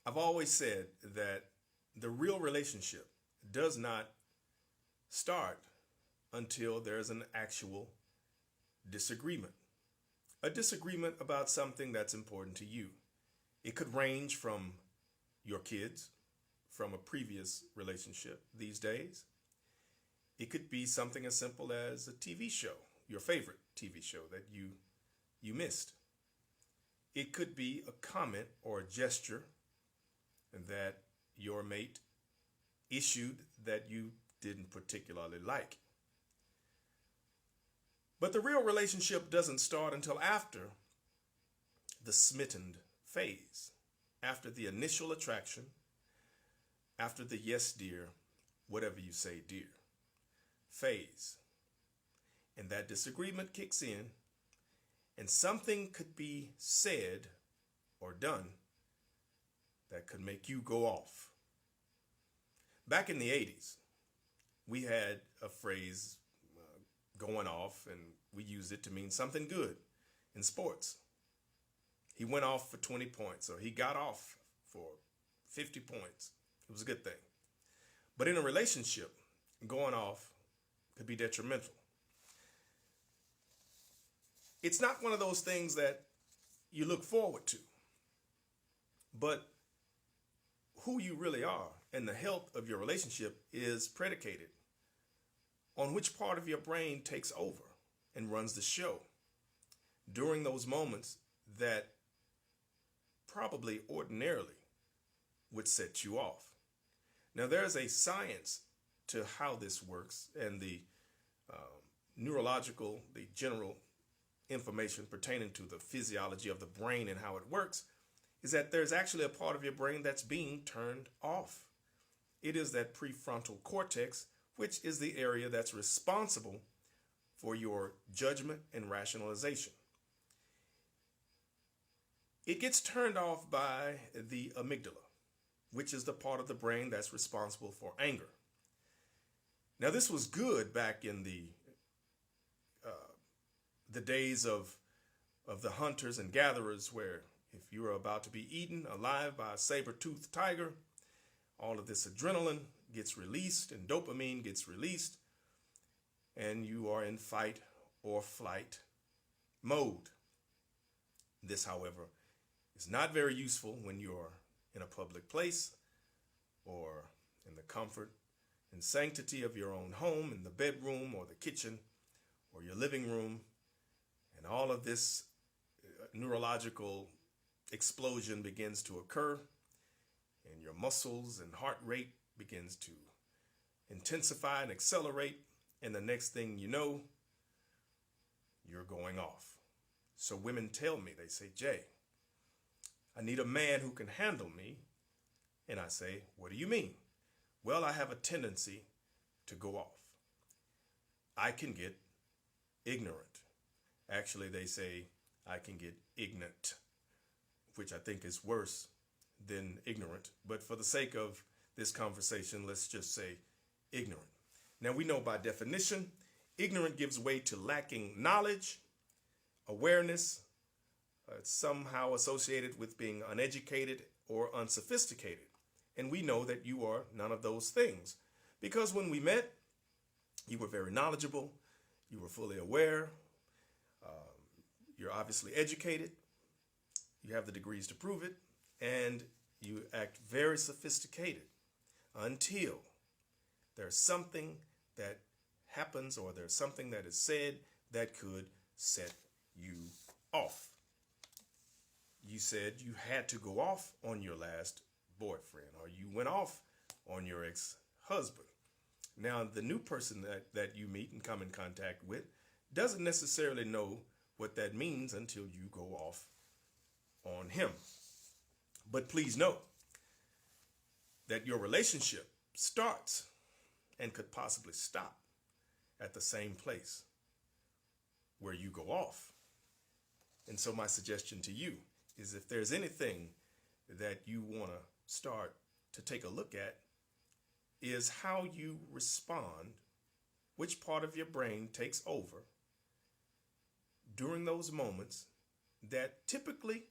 I've always said that the real relationship does not start until there's an actual disagreement. A disagreement about something that's important to you. It could range from your kids, from a previous relationship these days. It could be something as simple as a TV show, your favorite TV show that you missed. It could be a comment or a gesture that your mate issued that you didn't particularly like. But the real relationship doesn't start until after the smitten phase, after the initial attraction, after the yes, dear, whatever you say, dear, phase. And that disagreement kicks in, and something could be said or done that could make you go off. Back in the 80s, we had a phrase, going off, and we used it to mean something good in sports. He went off for 20 points, or he got off for 50 points. It was a good thing. But in a relationship, going off could be detrimental. It's not one of those things that you look forward to, but who you really are and the health of your relationship is predicated on which part of your brain takes over and runs the show during those moments that probably ordinarily would set you off. Now, there's a science to how this works, and the neurological, the general information pertaining to the physiology of the brain and how it works is that there's actually a part of your brain that's being turned off. It is that prefrontal cortex, which is the area that's responsible for your judgment and rationalization. It gets turned off by the amygdala, which is the part of the brain that's responsible for anger. Now, this was good back in the days of the hunters and gatherers, where if you were about to be eaten alive by a saber-toothed tiger, all of this adrenaline gets released and dopamine gets released, and you are in fight or flight mode. This, however, is not very useful when you're in a public place or in the comfort and sanctity of your own home, in the bedroom or the kitchen or your living room, and all of this neurological explosion begins to occur, and your muscles and heart rate begins to intensify and accelerate, and the next thing you know, you're going off. So women tell me, they say, Jay, I need a man who can handle me. And I say, what do you mean? Well, I have a tendency to go off. I can get ignorant. Actually, they say I can get ignorant, which I think is worse than ignorant. But for the sake of this conversation, let's just say ignorant. Now, we know by definition, ignorant gives way to lacking knowledge, awareness. It's somehow associated with being uneducated or unsophisticated. And we know that you are none of those things, because when we met, you were very knowledgeable, you were fully aware, you're obviously educated, you have the degrees to prove it, and you act very sophisticated until there's something that happens or there's something that is said that could set you off. You said you had to go off on your last boyfriend, or you went off on your ex-husband. Now, the new person that you meet and come in contact with doesn't necessarily know what that means until you go off on him. But please know that your relationship starts and could possibly stop at the same place where you go off. And so my suggestion to you is, if there's anything that you want to start to take a look at, is how you respond, which part of your brain takes over during those moments that typically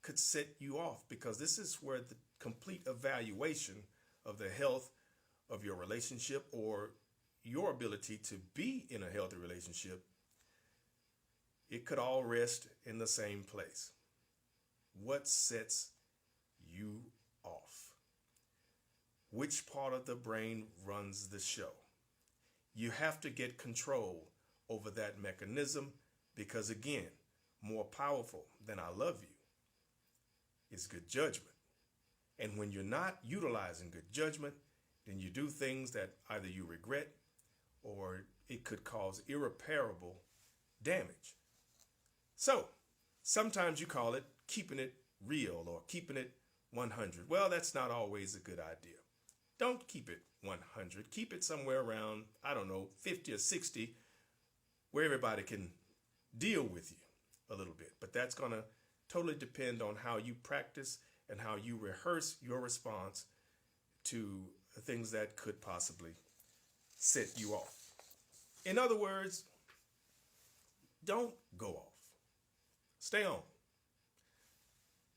could set you off, because this is where the complete evaluation of the health of your relationship, or your ability to be in a healthy relationship, it could all rest in the same place. What sets you off? Which part of the brain runs the show? You have to get control over that mechanism, because again, more powerful than I love you is good judgment. And when you're not utilizing good judgment, then you do things that either you regret or it could cause irreparable damage. So sometimes you call it keeping it real or keeping it 100. Well, that's not always a good idea. Don't keep it 100. Keep it somewhere around, 50 or 60, where everybody can deal with you a little bit. But that's going to totally depend on how you practice and how you rehearse your response to things that could possibly set you off. In other words, don't go off. Stay on.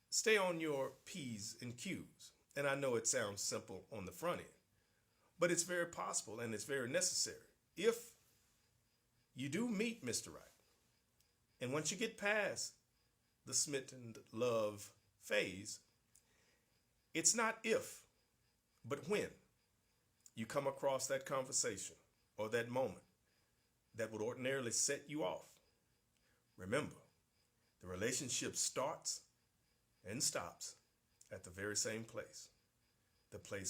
Stay on your P's and Q's. And I know it sounds simple on the front end, but it's very possible and it's very necessary. If you do meet Mr. Right, and once you get past the smitten love phase, it's not if, but when you come across that conversation or that moment that would ordinarily set you off, remember, the relationship starts and stops at the very same place, the place